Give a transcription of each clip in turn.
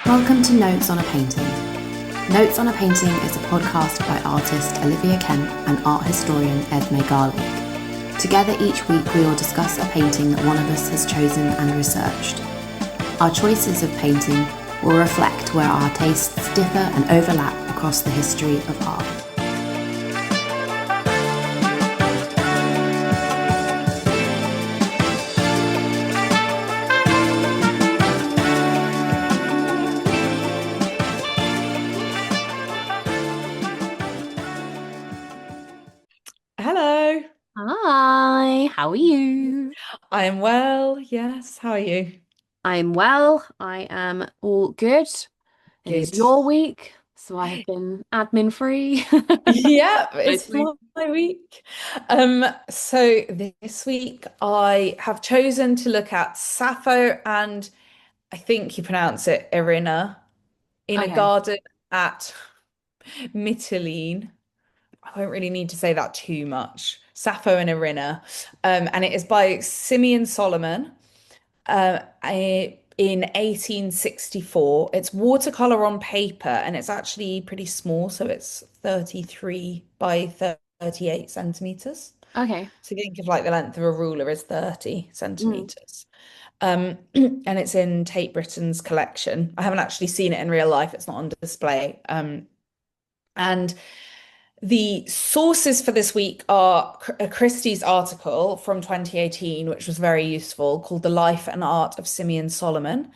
Welcome to Notes on a Painting. Notes on a Painting is a podcast by artist Olivia Kemp and art historian Esme Garlake. Together each week we will discuss a painting that one of us has chosen and researched. Our choices of painting will reflect where our tastes differ and overlap across the history of art. Hello, Hi, how are you? I am well. Yes, how are you? I'm well. I am all good. It is Good. your week, so I have been admin free. Yeah, it's Mostly. my week. So this week I have chosen to look at Sappho and I think you pronounce it Erinna in a Okay. garden at Mytilene. I won't really need to say that too much. Sappho and Erinna. And it is by Simeon Solomon. In 1864. It's watercolor on paper and it's actually pretty small, so it's 33 by 38 centimeters. Okay. So you think of like the length of a ruler is 30 Mm. centimeters. And it's in Tate Britain's collection. I haven't actually seen it in real life, it's not on display. And the sources for this week are Christie's article from 2018, which was very useful, called The Life and Art of Simeon Solomon.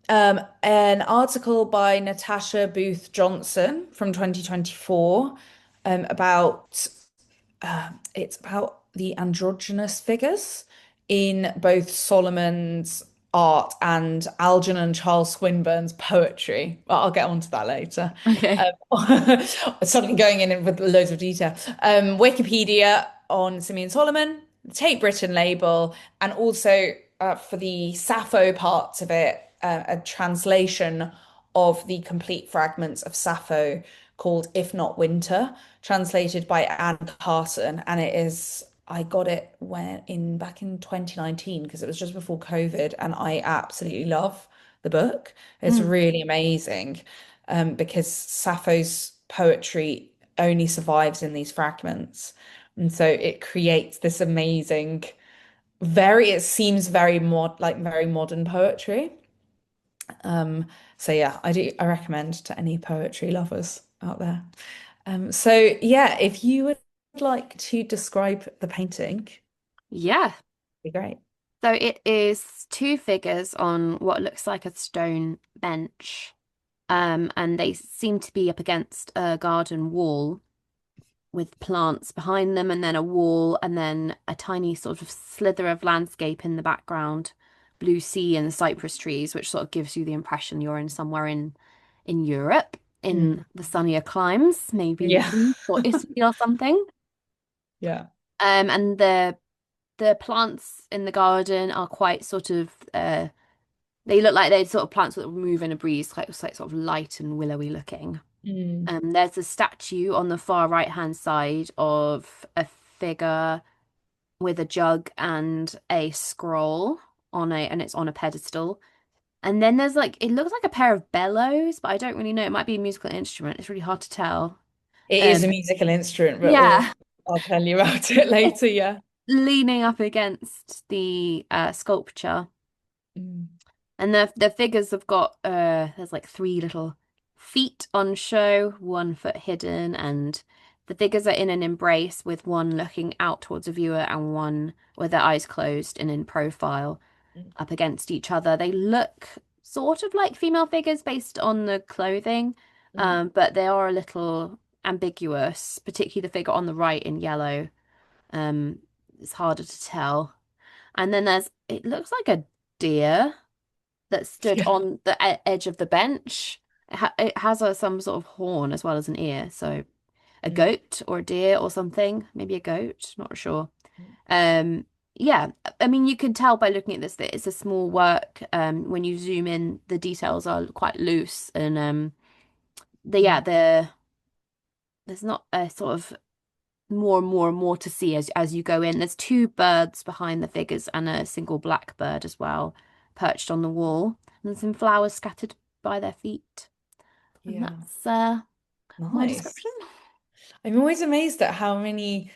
An article by Natasha Booth Johnson from 2024 about it's about the androgynous figures in both Solomon's art and Algernon Charles Swinburne's poetry. Well, I'll get onto that later. Okay. Suddenly going in with loads of detail. Wikipedia on Simeon Solomon, the Tate Britain label, and also for the Sappho parts of it, a translation of the complete fragments of Sappho called If Not Winter, translated by Anne Carson. And it is, I got it back in 2019 because it was just before COVID, and I absolutely love the book. It's Mm. really amazing because Sappho's poetry only survives in these fragments. And so it creates this amazing, it seems very modern poetry. Um, so yeah, I recommend to any poetry lovers out there. So yeah, if you would like to describe the painting, Yeah. it'd be great. So it is two figures on what looks like a stone bench. And they seem to be up against a garden wall with plants behind them, and then a wall, and then a tiny sort of slither of landscape in the background, blue sea and cypress trees, which sort of gives you the impression you're in somewhere in Europe, Mm. in the sunnier climes, maybe Yeah. Greece or Italy or something. Yeah. And the plants in the garden are quite sort of they look like they're sort of plants that move in a breeze, quite sort of light and willowy looking. Mm. There's a statue on the far right hand side of a figure with a jug and a scroll and it's on a pedestal. And then there's like it looks like a pair of bellows, but I don't really know. It might be a musical instrument. It's really hard to tell. It is Um, a musical instrument, but yeah, I'll tell you about it it's later. Yeah. leaning up against the sculpture. Mm. And the figures have got there's like three little feet on show, 1 foot hidden, and the figures are in an embrace with one looking out towards a viewer and one with their eyes closed and in profile Mm. up against each other. They look sort of like female figures based on the clothing, Mm. but they are a little ambiguous, particularly the figure on the right in yellow. Um, it's harder to tell. And then it looks like a deer that stood Yeah. on the edge of the bench. It has some sort of horn as well as an ear. So a Mm. goat or a deer or something, maybe a goat, not sure. Um, yeah, I mean, you can tell by looking at this that it's a small work. When you zoom in, the details are quite loose, and Mm. there's not a sort of more and more and more to see as you go in. There's two birds behind the figures and a single black bird as well, perched on the wall, and some flowers scattered by their feet. And Yeah. that's my Nice. description. I'm always amazed at how many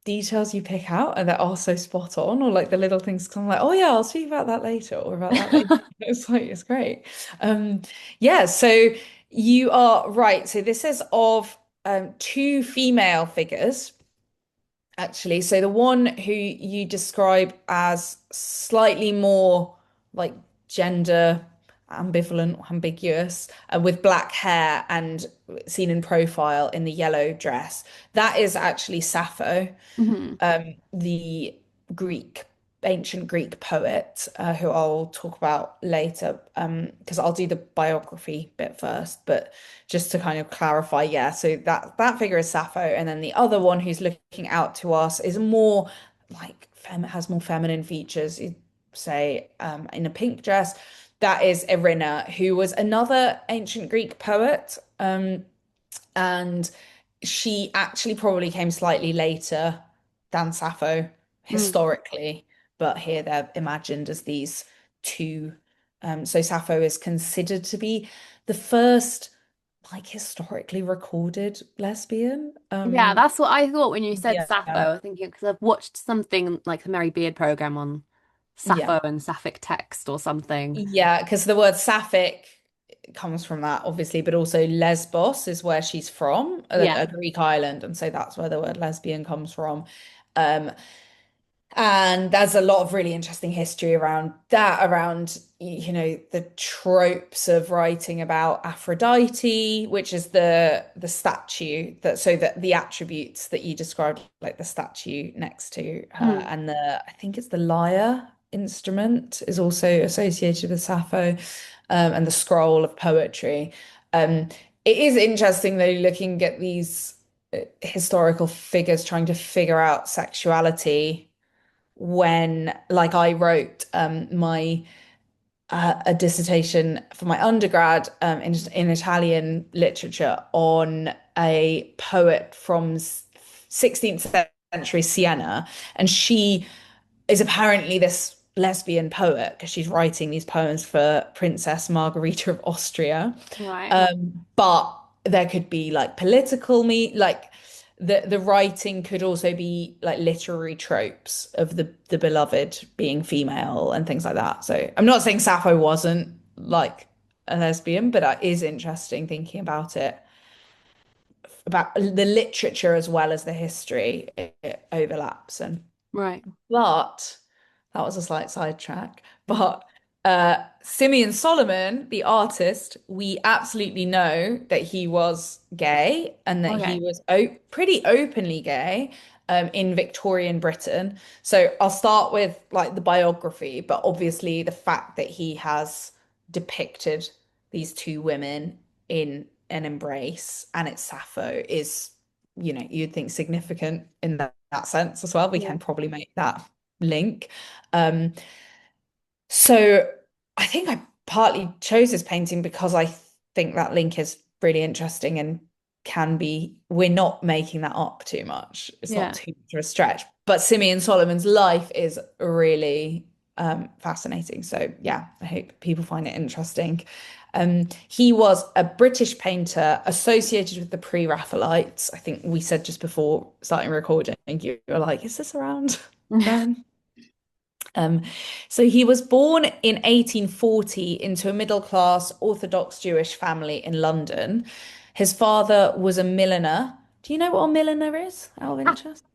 details you pick out and that are so spot on, or like the little things come like, oh yeah, I'll speak about that later or about that later. It's like it's great. Um, yeah, so you are right. So this is of two female figures, actually. So the one who you describe as slightly more like gender ambivalent or ambiguous, with black hair and seen in profile in the yellow dress, that is actually Sappho, Hmm. the Greek, ancient Greek poet, who I'll talk about later, because I'll do the biography bit first. But just to kind of clarify, yeah, so that figure is Sappho, and then the other one who's looking out to us is more like has more feminine features. You'd say, in a pink dress. That is Erinna, who was another ancient Greek poet, and she actually probably came slightly later than Sappho Mm. historically, but here they're imagined as these two. So Sappho is considered to be the first, like, historically recorded lesbian. Yeah, that's what I thought when you said Yeah, Sappho. I was thinking because I've watched something like the Mary Beard program on yeah, Sappho and Sapphic text or something. yeah, because the word sapphic comes from that, obviously, but also Lesbos is where she's from, Yeah. a Greek island, and so that's where the word lesbian comes from. Um, And there's a lot of really interesting history around that, around, the tropes of writing about Aphrodite, which is the statue that, so that the attributes that you described, like the statue next to her, Mm. and I think it's the lyre instrument is also associated with Sappho, and the scroll of poetry. Um, it is interesting though, looking at these historical figures trying to figure out sexuality when, like, I wrote my a dissertation for my undergrad, in Italian literature on a poet from 16th century Siena, and she is apparently this lesbian poet because she's writing these poems for Princess Margherita of Austria. Right. But there could be like like the writing could also be like literary tropes of the beloved being female and things like that. So I'm not saying Sappho wasn't like a lesbian, but it is interesting thinking about it, about the literature as well as the history. It overlaps. And Right. but that was a slight sidetrack. But Simeon Solomon, the artist, we absolutely know that he was gay and that he Okay. was pretty openly gay, in Victorian Britain. So I'll start with like the biography, but obviously the fact that he has depicted these two women in an embrace and it's Sappho is, you'd think significant in that sense as well. We Yeah. can probably make that link. Um, so I think I partly chose this painting because I think that link is really interesting and we're not making that up too much. It's not Yeah. too much of a stretch. But Simeon Solomon's life is really fascinating. So yeah, I hope people find it interesting. He was a British painter associated with the Pre-Raphaelites. I think we said just before starting recording, you were like, is this around then? Um, so he was born in 1840 into a middle-class Orthodox Jewish family in London. His father was a milliner. Do you know what a milliner is, out of Ah, interest?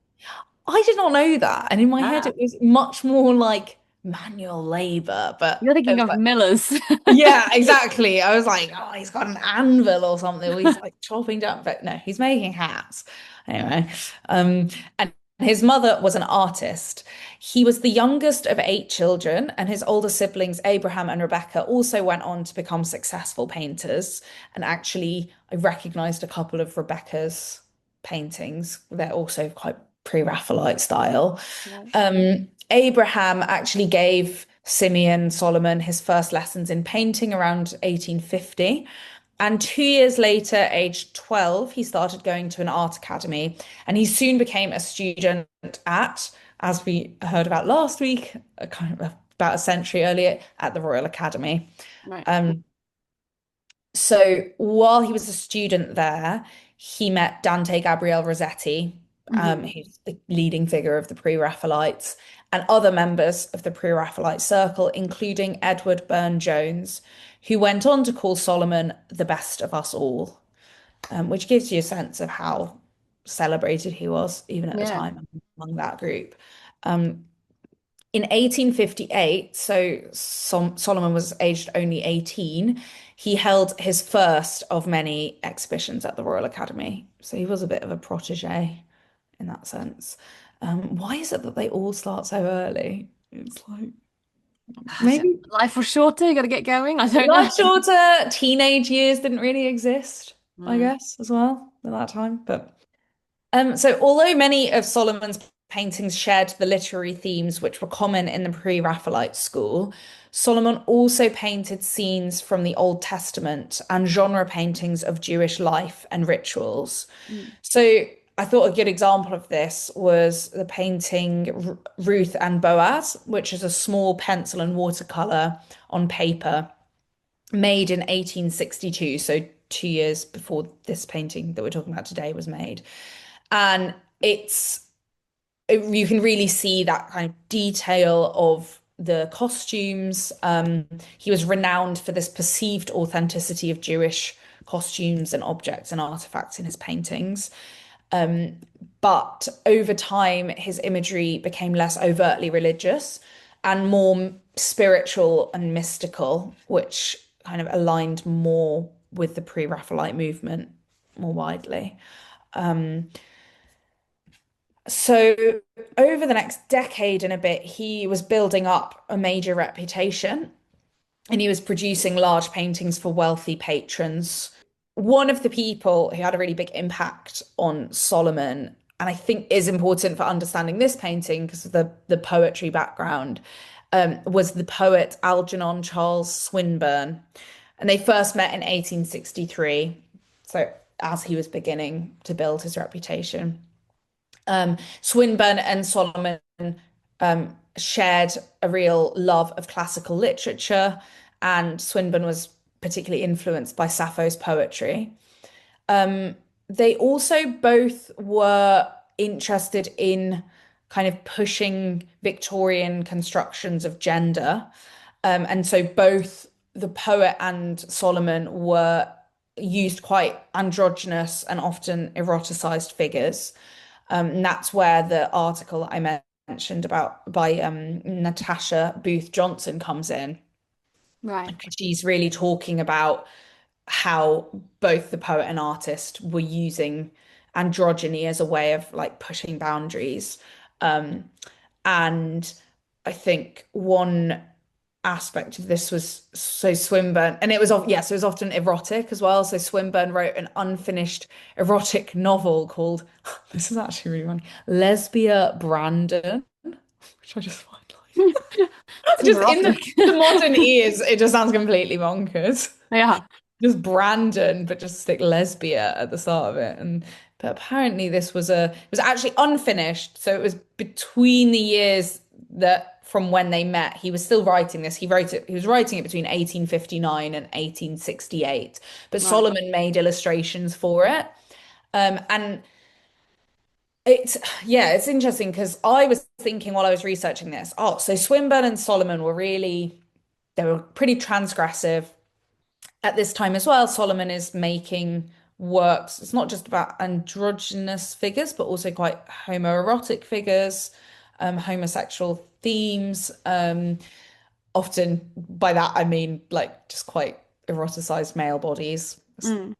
I did not know that. And in my head, ah. it was much more like manual labor, but You're it thinking was of like, Miller's. yeah, exactly. I was like, oh, he's got an anvil or something. Or he's like chopping down, but no, he's making hats. Anyway, and his mother was an artist. He was the youngest of eight children, and his older siblings, Abraham and Rebecca, also went on to become successful painters. And actually, I recognized a couple of Rebecca's paintings. They're also quite pre-Raphaelite style. Right. Abraham actually gave Simeon Solomon his first lessons in painting around 1850. And 2 years later, aged 12, he started going to an art academy and he soon became a student at, as we heard about last week, a kind of about a century earlier, at the Royal Academy. Right. Um, So while he was a student there, he met Dante Gabriel Rossetti, Hmm. who's the leading figure of the Pre-Raphaelites, and other members of the Pre-Raphaelite circle, including Edward Burne-Jones, who went on to call Solomon the best of us all, which gives you a sense of how celebrated he was, even at the Yeah. time among that group. Um, in 1858, so Solomon was aged only 18, he held his first of many exhibitions at the Royal Academy. So he was a bit of a protege in that sense. Why is it that they all start so early? It's like maybe Life was shorter, you got to get going. I don't know. life shorter, teenage years didn't really exist, I Mm. guess, as well at that time. But so although many of Solomon's paintings shared the literary themes which were common in the pre-Raphaelite school, Solomon also painted scenes from the Old Testament and genre paintings of Jewish life and rituals. Mm. So I thought a good example of this was the painting Ruth and Boaz, which is a small pencil and watercolor on paper made in 1862, so 2 years before this painting that we're talking about today was made. And you can really see that kind of detail of the costumes. He was renowned for this perceived authenticity of Jewish costumes and objects and artifacts in his paintings. But over time, his imagery became less overtly religious and more spiritual and mystical, which kind of aligned more with the pre-Raphaelite movement more widely. So over the next decade and a bit, he was building up a major reputation and he was producing large paintings for wealthy patrons. One of the people who had a really big impact on Solomon, and I think is important for understanding this painting because of the poetry background, was the poet Algernon Charles Swinburne. And they first met in 1863, so as he was beginning to build his reputation. Swinburne and Solomon shared a real love of classical literature, and Swinburne was particularly influenced by Sappho's poetry. They also both were interested in kind of pushing Victorian constructions of gender. And so both the poet and Solomon were used quite androgynous and often eroticized figures. And that's where the article I mentioned about by Natasha Booth Johnson comes in. Right. She's really talking about how both the poet and artist were using androgyny as a way of like pushing boundaries. Um, and I think one aspect of this was so Swinburne, and it was yes, it was often erotic as well. So Swinburne wrote an unfinished erotic novel called this is actually really funny, Lesbia Brandon, which I just find like Seems just in erotic. the modern ears, it just sounds completely bonkers. Yeah. Just Brandon, but just stick lesbia at the start of it. And but apparently this was it was actually unfinished. So it was between the years that from when they met. He was still writing this. He was writing it between 1859 and 1868. But Right. Solomon made illustrations for it. And it's yeah, it's interesting because I was thinking while I was researching this, oh, so Swinburne and Solomon were really they were pretty transgressive at this time as well. Solomon is making works. It's not just about androgynous figures, but also quite homoerotic figures, homosexual themes. Often by that I mean like just quite eroticized male bodies. Mm.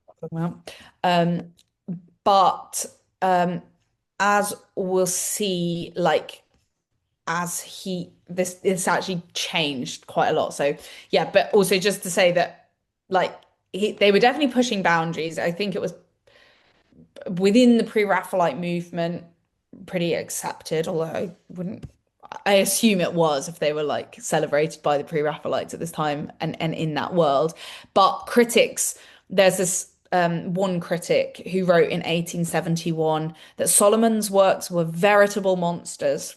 Um, but as we'll see, like as this actually changed quite a lot. So yeah, but also just to say that like they were definitely pushing boundaries. I think it was within the pre-Raphaelite movement pretty accepted, although I assume it was if they were like celebrated by the pre-Raphaelites at this time and in that world. But critics, there's this one critic who wrote in 1871 that Solomon's works were veritable monsters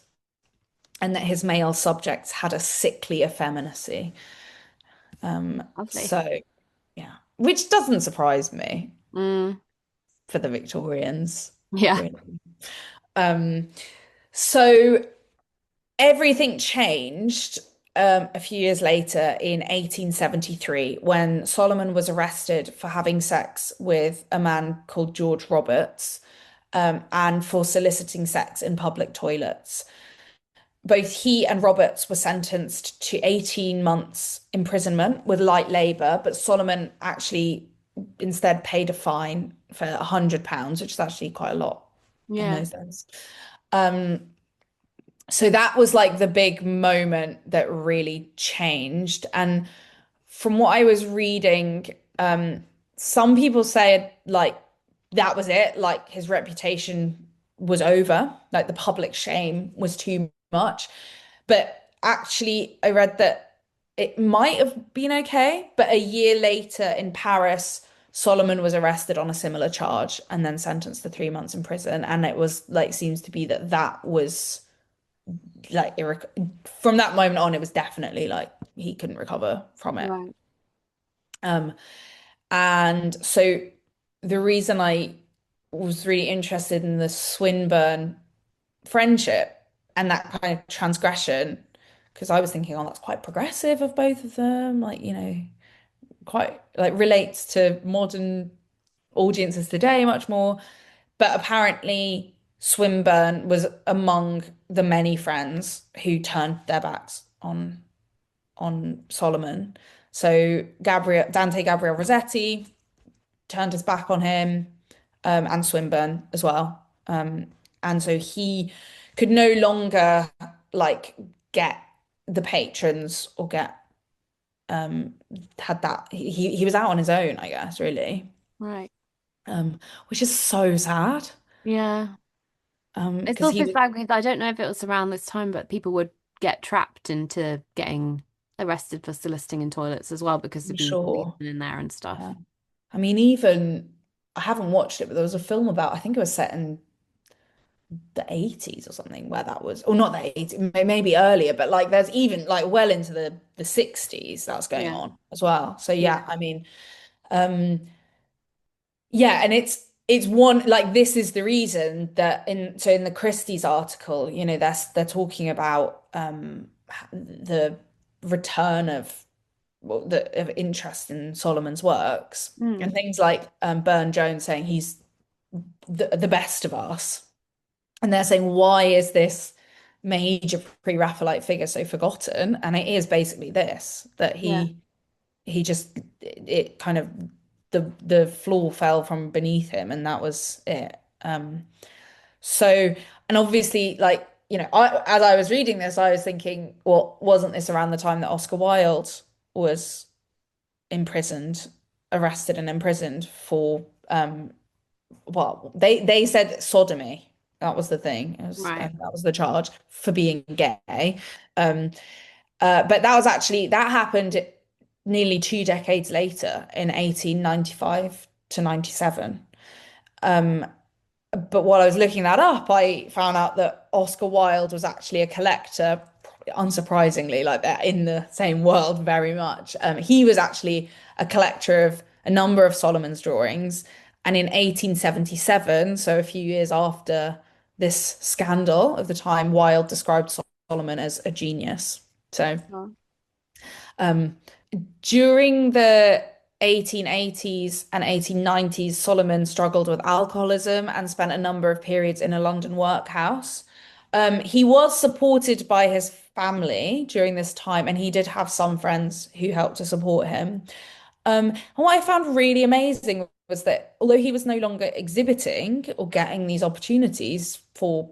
and that his male subjects had a sickly effeminacy. Lovely. So yeah. which doesn't surprise me Mm, for the Victorians, yeah. really. Um, so everything changed a few years later in 1873 when Solomon was arrested for having sex with a man called George Roberts, and for soliciting sex in public toilets. Both he and Roberts were sentenced to 18 months imprisonment with light labour, but Solomon actually instead paid a fine for £100, which is actually quite a lot in Yeah. those days. Um, so that was like the big moment that really changed. And from what I was reading, some people said like that was it, like his reputation was over, like the public shame was too much. But actually, I read that it might have been okay, but a year later in Paris, Solomon was arrested on a similar charge and then sentenced to 3 months in prison. And it was like, seems to be that that was like, from that moment on, it was definitely like he couldn't recover from it. Right. Um, and so the reason I was really interested in the Swinburne friendship and that kind of transgression, because I was thinking, oh, that's quite progressive of both of them, like, quite like relates to modern audiences today much more. But apparently, Swinburne was among the many friends who turned their backs on Solomon. So Dante Gabriel Rossetti turned his back on him, and Swinburne as well. And so he could no longer like get the patrons or get um had that he was out on his own, I guess, really. Right. Which is so sad. Yeah. It's Because he also was sad because I don't know if it was around this time, but people would get trapped into getting arrested for soliciting in toilets as well because there'd I'm be policemen sure. in there and stuff. Yeah. I mean, even I haven't watched it, but there was a film about, I think it was set in the 80s or something where that was, or not the 80s, maybe earlier, but like there's even like well into the 60s that's going Yeah. on as well. So Yeah. yeah, I mean, um yeah, and it's one like this is the reason that in the Christie's article, they're talking about the return of of interest in Solomon's works and Mm. things like Burne-Jones saying he's the best of us. And they're saying, why is this major pre-Raphaelite figure so forgotten? And it is basically this, that Yeah. he just it kind of the floor fell from beneath him and that was it. So and obviously like, as I was reading this, I was thinking, well, wasn't this around the time that Oscar Wilde was imprisoned, arrested and imprisoned for well, they said sodomy. That was the thing. Right. That was the charge for being gay. Um, but that happened nearly 2 decades later in 1895 to 97. Um, but while I was looking that up, I found out that Oscar Wilde was actually a collector, unsurprisingly, like that in the same world very much. He was actually a collector of a number of Solomon's drawings. And in 1877, so a few years after this scandal of the time, Wilde described Solomon as a genius. So Oh, um, during the 1880s and 1890s, Solomon struggled with alcoholism and spent a number of periods in a London workhouse. He was supported by his family during this time, and he did have some friends who helped to support him. And what I found really amazing was that although he was no longer exhibiting or getting these opportunities for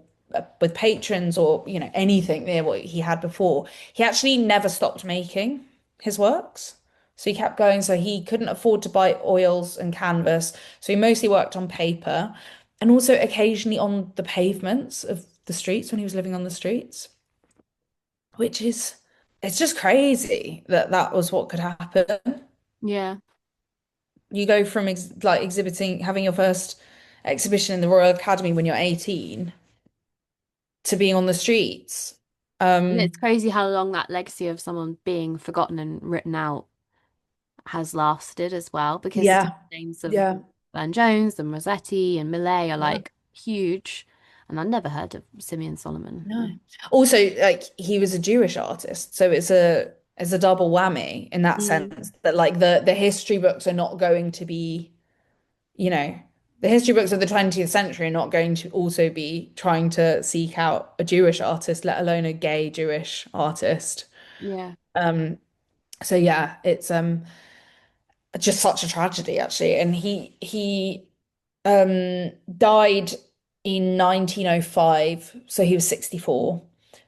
with patrons or anything near what he had before, he actually never stopped making his works. So he kept going. So he couldn't afford to buy oils and canvas. So he mostly worked on paper and also occasionally on the pavements of the streets when he was living on the streets, which is, it's just crazy that that was what could happen. yeah. You go from like exhibiting, having your first exhibition in the Royal Academy when you're 18 to being on the streets. And Um, it's crazy how long that legacy of someone being forgotten and written out has lasted as well, because some Yeah. names of Yeah. Burne-Jones and Rossetti and Millais are Yeah. like huge, and I've never heard of Simeon Solomon. No. Also, like he was a Jewish artist, so it's a double whammy in that Mm. sense that like the history books are not going to be, you know, the history books of the 20th century are not going to also be trying to seek out a Jewish artist, let alone a gay Jewish artist. Yeah, Um, so yeah, it's just such a tragedy actually. And he died in 1905, so he was 64.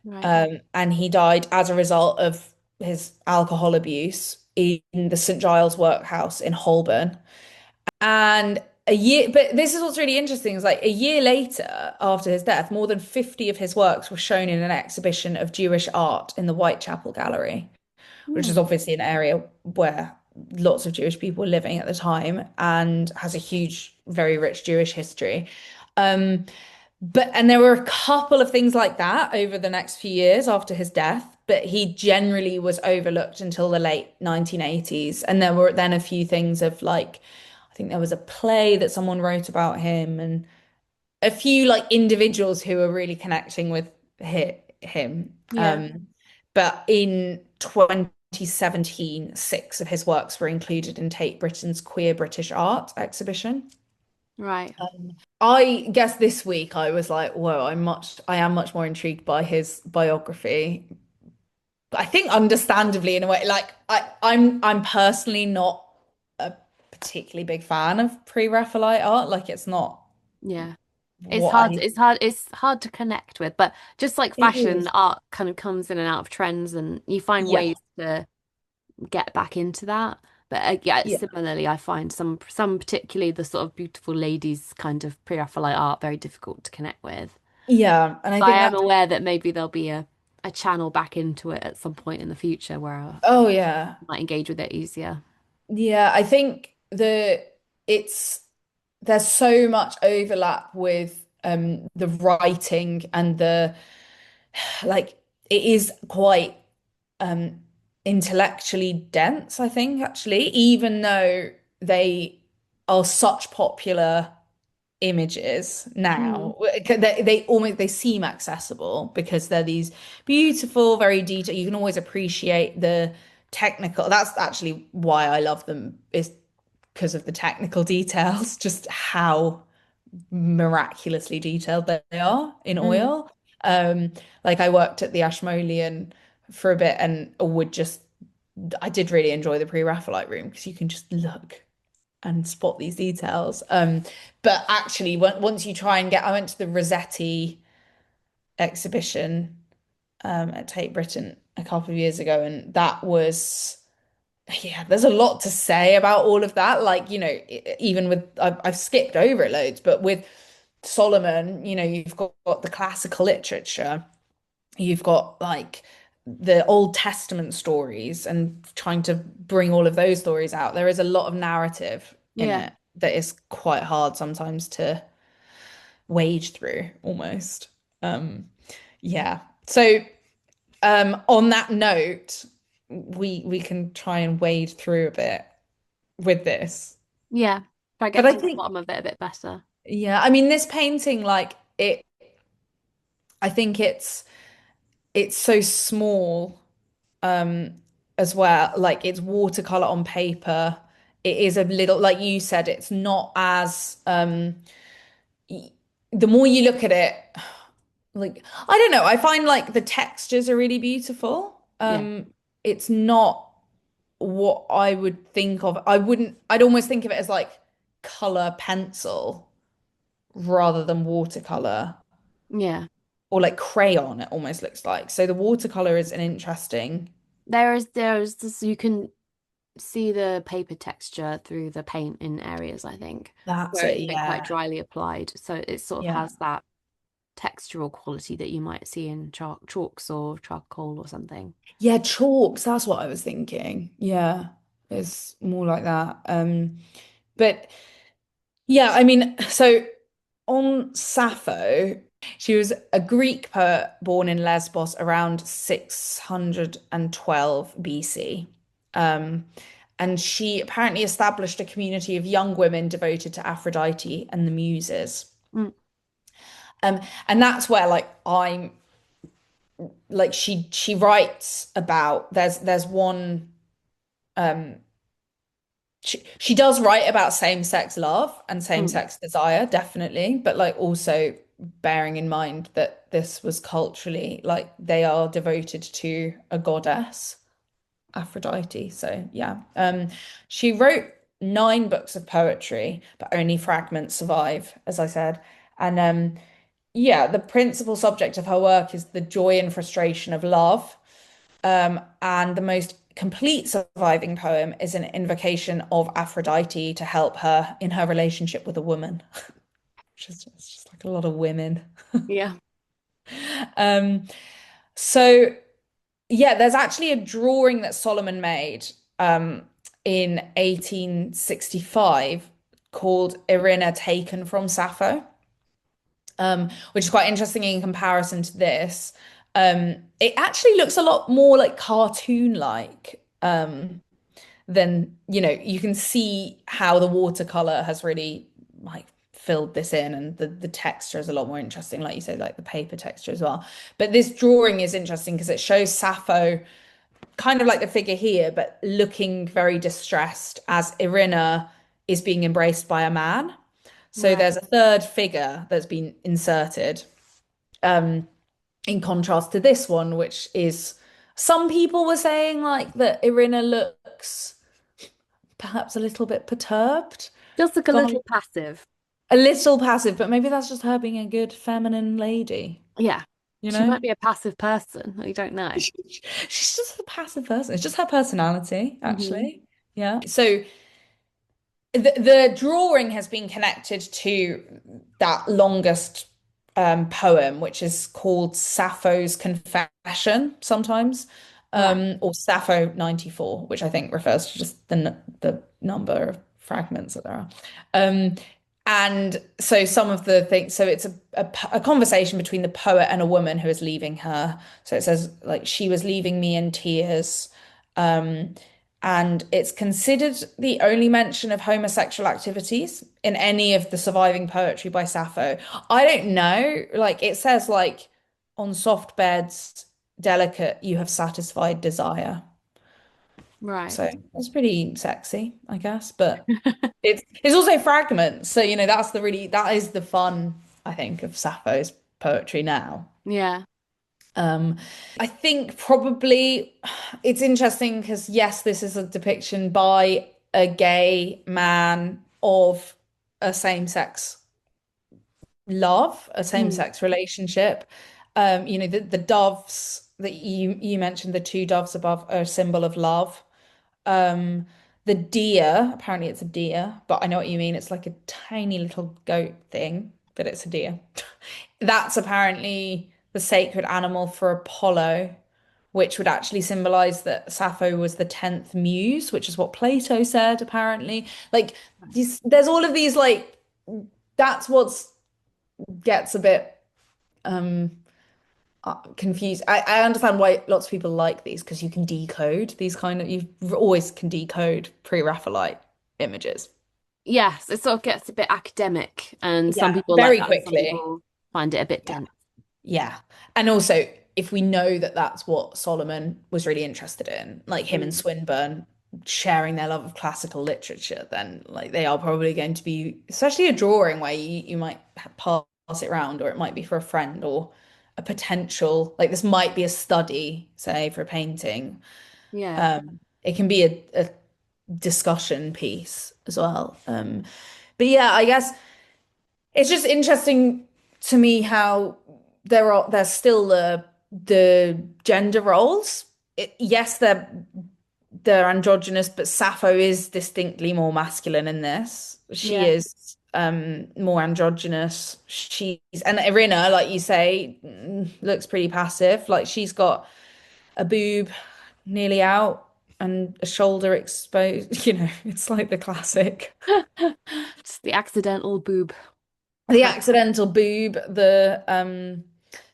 right. And he died as a result of his alcohol abuse in the St. Giles Workhouse in Holborn. And a year, but this is what's really interesting is like a year later, after his death, more than 50 of his works were shown in an exhibition of Jewish art in the Whitechapel Gallery, which is Hmm. obviously an area where lots of Jewish people were living at the time and has a huge, very rich Jewish history. Um, and there were a couple of things like that over the next few years after his death, but he generally was overlooked until the late 1980s. And there were then a few things of like, I think there was a play that someone wrote about him and a few like individuals who were really connecting with him. Yeah, But in 2017, six of his works were included in Tate Britain's Queer British Art exhibition. right. I guess this week I was like, whoa, I am much more intrigued by his biography. But I think understandably in a way, like I'm personally not a particularly big fan of pre-Raphaelite art. Like it's not Yeah. It's what hard, I it's hard to connect with, but just like it fashion, is. art kind of comes in and out of trends, and you find Yeah. ways to get back into that. But yeah, Yeah. similarly, I find some particularly the sort of beautiful ladies kind of pre-Raphaelite art very difficult to connect with. Yeah. And I But I think am that's aware that maybe there'll be a channel back into it at some point in the future where I oh yeah. might engage with it easier. Yeah, I think it's there's so much overlap with the writing and the like it is quite um intellectually dense, I think, actually, even though they are such popular images Mm. now. They almost they seem accessible because they're these beautiful, very detailed. You can always appreciate the technical. That's actually why I love them, is because of the technical details, just how miraculously detailed they are in Mm. oil. Um, like I worked at the Ashmolean for a bit and would just I did really enjoy the pre-Raphaelite room because you can just look and spot these details. But actually, once you try and get, I went to the Rossetti exhibition at Tate Britain a couple of years ago, and that was, yeah, there's a lot to say about all of that. Like, even with, I've skipped over it loads, but with Solomon, you've got the classical literature. You've got like the Old Testament stories and trying to bring all of those stories out. There is a lot of narrative in Yeah. it that is quite hard sometimes to wade through almost. Um, yeah. So on that note, we can try and wade through a bit with this. Yeah. Try But get I to the think, bottom of it a bit better. yeah, I mean this painting, like I think it's so small um as well. Like it's watercolor on paper. It is a little, like you said, it's not as y- the more you look at it, like I don't know, I find like the textures are really beautiful. Yeah. It's not what I would think of. I'd almost think of it as like color pencil rather than watercolor Yeah. or like crayon, it almost looks like. So the watercolor is an interesting, There is this, you can see the paper texture through the paint in areas, I think, that's where it, it's been quite yeah. dryly applied. So it sort of Yeah. has that textural quality that you might see in chalks or charcoal or something. Yeah, chalks, that's what I was thinking. Yeah, it's more like that. But yeah, I mean, so on Sappho, she was a Greek poet born in Lesbos around 612 BC. Um, and she apparently established a community of young women devoted to Aphrodite and the Muses. Mm. And that's where like I'm like she writes about there's one she does write about same-sex love and Mm. same-sex desire, definitely, but like also bearing in mind that this was culturally like they are devoted to a goddess, Aphrodite. So yeah. She wrote 9 books of poetry, but only fragments survive, as I said. And yeah, the principal subject of her work is the joy and frustration of love. And the most complete surviving poem is an invocation of Aphrodite to help her in her relationship with a woman. It's just like a lot of women. Yeah. Um, so yeah, there's actually a drawing that Solomon made in 1865 called Erinna taken from Sappho, which is quite interesting in comparison to this. It actually looks a lot more like cartoon-like than, you can see how the watercolor has really like filled this in, and the texture is a lot more interesting, like you say, like the paper texture as well. But this drawing is interesting because it shows Sappho kind of like the figure here, but looking very distressed as Erinna is being embraced by a man. So Right. there's a third figure that's been inserted, um, in contrast to this one, which is some people were saying like that Erinna looks perhaps a little bit perturbed, Just like a kind of little passive. a little passive, but maybe that's just her being a good feminine lady, Yeah. you She know? might be a passive person. We don't know. She's just a passive person. It's just her personality, Hmm. actually. Yeah. So the drawing has been connected to that longest poem, which is called Sappho's Confession sometimes, Right. or Sappho 94, which I think refers to just the number of fragments that there are. Um, and so some of the things, so it's a conversation between the poet and a woman who is leaving her. So it says, like, she was leaving me in tears. Um, and it's considered the only mention of homosexual activities in any of the surviving poetry by Sappho. I don't know. Like it says, like, on soft beds, delicate, you have satisfied desire. Right. So it's pretty sexy, I guess. But it's also fragments. So, that is the fun, I think, of Sappho's poetry now. Yeah. Um, I think probably it's interesting because yes, this is a depiction by a gay man of a same-sex love, a Mm. same-sex relationship. The doves that you mentioned, the 2 doves above, are a symbol of love. Um, the deer, apparently it's a deer, but I know what you mean. It's like a tiny little goat thing, but it's a deer. That's apparently the sacred animal for Apollo, which would actually symbolize that Sappho was the 10th muse, which is what Plato said, apparently. Like, there's all of these, like, that's what's gets a bit um confused. I understand why lots of people like these because you can decode these you always can decode pre-Raphaelite images. Yes, it sort of gets a bit academic, and some Yeah, people like very that, and some quickly. people find it a bit Yeah. dense. Yeah. And also, if we know that that's what Solomon was really interested in, like him and Mm. Swinburne sharing their love of classical literature, then like they are probably going to be, especially a drawing where you might pass it around, or it might be for a friend or a potential, like this might be a study, say, for a painting. Yeah. It can be a discussion piece as well. But yeah, I guess it's just interesting to me how there's still the gender roles. Yes, they're androgynous, but Sappho is distinctly more masculine in this. She Yeah. is more androgynous. And Erinna, like you say, looks pretty passive. Like she's got a boob nearly out and a shoulder exposed. It's like the classic. Just the accidental boob. The accidental boob,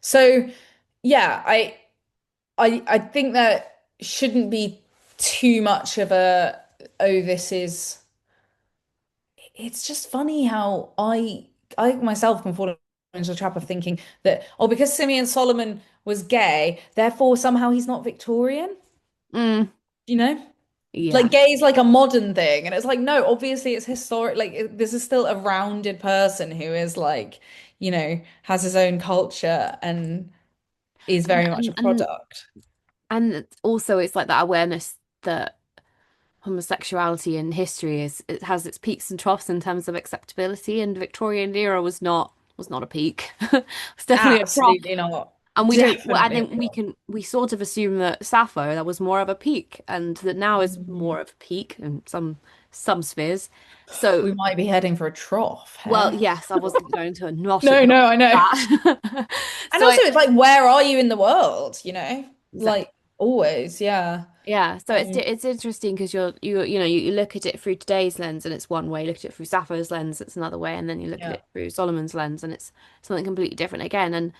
so yeah, I think that shouldn't be too much of a oh, this is, it's just funny how I myself can fall into the trap of thinking that, oh, because Simeon Solomon was gay, therefore somehow he's not Victorian, Mm, you know? yeah. Like gay is like a modern thing, and it's like, no, obviously it's historic. Like this is still a rounded person who is like, has his own culture and is And, very much a and and product. and also it's like that awareness that homosexuality in history it has its peaks and troughs in terms of acceptability, and Victorian era was not a peak. It's definitely a trough. Absolutely not. And we don't, well, I Definitely think not. we sort of assume that Sappho, that was more of a peak, and that now is Mm. more of a peak in some spheres. So, We might be heading for a trough, well, hey? yes, I wasn't going to not No, no, I know. that. And So also, it's like, where are you in the world? exactly. Like always, yeah. Yeah, so Um, it's interesting because you look at it through today's lens and it's one way, look at it through Sappho's lens, it's another way, and then you look at yeah, it through Solomon's lens and it's something completely different again. And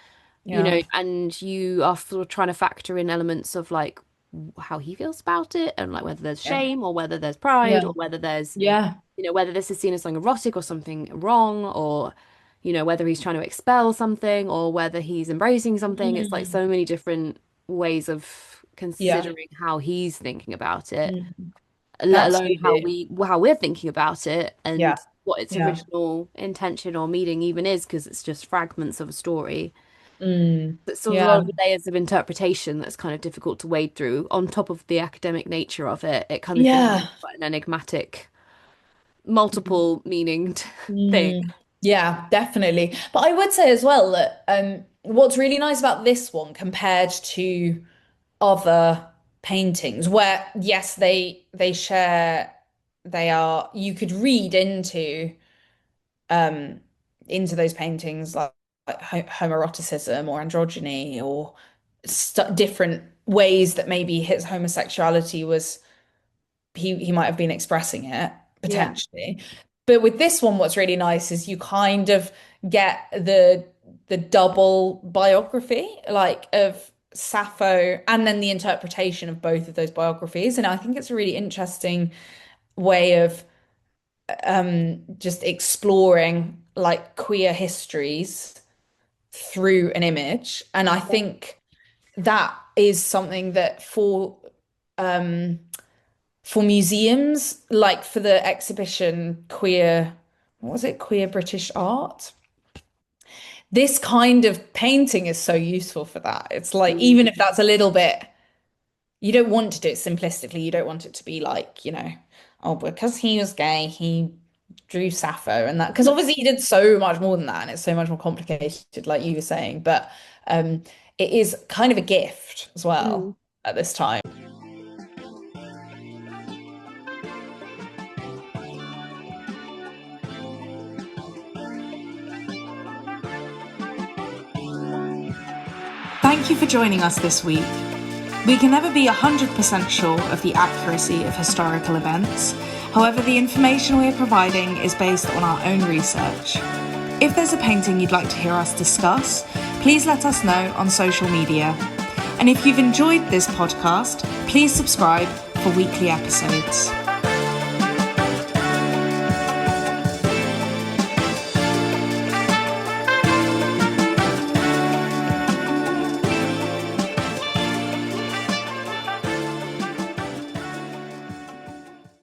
yeah, and you are sort of trying to factor in elements of like how he feels about it, and like whether there's yeah, shame or whether there's pride yeah, or whether there's, yeah. whether this is seen as something erotic or something wrong, or whether he's trying to expel something or whether he's embracing something. It's like Mm, so many different ways of yeah, considering how he's thinking about it, mm, let alone absolutely. how we're thinking about it Yeah, and what its yeah. original intention or meaning even is, because it's just fragments of a story. Mm, It's sort of a lot yeah. of layers of interpretation that's kind of difficult to wade through. On top of the academic nature of it, it kind of becomes Yeah. quite an enigmatic, multiple meaninged thing. Mm, yeah, definitely. But I would say as well that what's really nice about this one compared to other paintings, where yes, they share, they are, you could read um into those paintings like homoeroticism or androgyny or st different ways that maybe his homosexuality was, he might have been expressing it Yeah. potentially. But with this one, what's really nice is you kind of get the double biography, like of Sappho, and then the interpretation of both of those biographies. And I think it's a really interesting way of just exploring like queer histories through an image. And I think that is something that um for museums, like for the exhibition Queer, what was it? Queer British Art. This kind of painting is so useful for that. It's like, even if Mm. that's a little bit, you don't want to do it simplistically. You don't want it to be like, oh, because he was gay, he drew Sappho and that. Because obviously he did so much more than that, and it's so much more complicated, like you were saying. But um, it is kind of a gift as Mm. well at this time. Thank you for joining us this week. We can never be 100% sure of the accuracy of historical events. However, the information we are providing is based on our own research. If there's a painting you'd like to hear us discuss, please let us know on social media. And if you've enjoyed this podcast, please subscribe for weekly episodes.